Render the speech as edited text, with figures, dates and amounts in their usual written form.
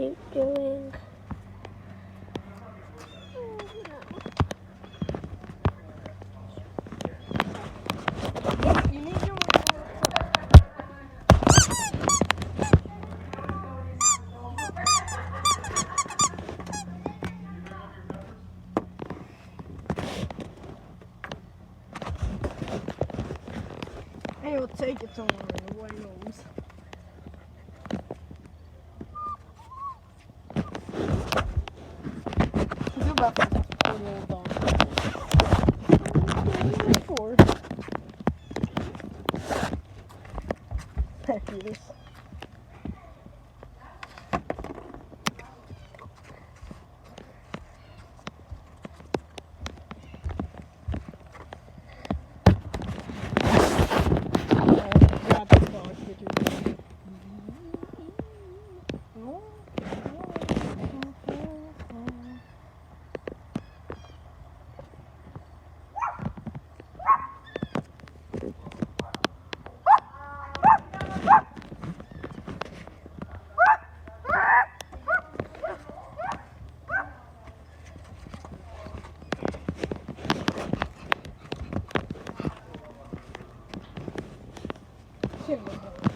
you doing? You need your Hey, we'll take it somewhere in Wales. Go back to the little dog. Four. Heck yes. Grab the dog, get your dog. Here we go.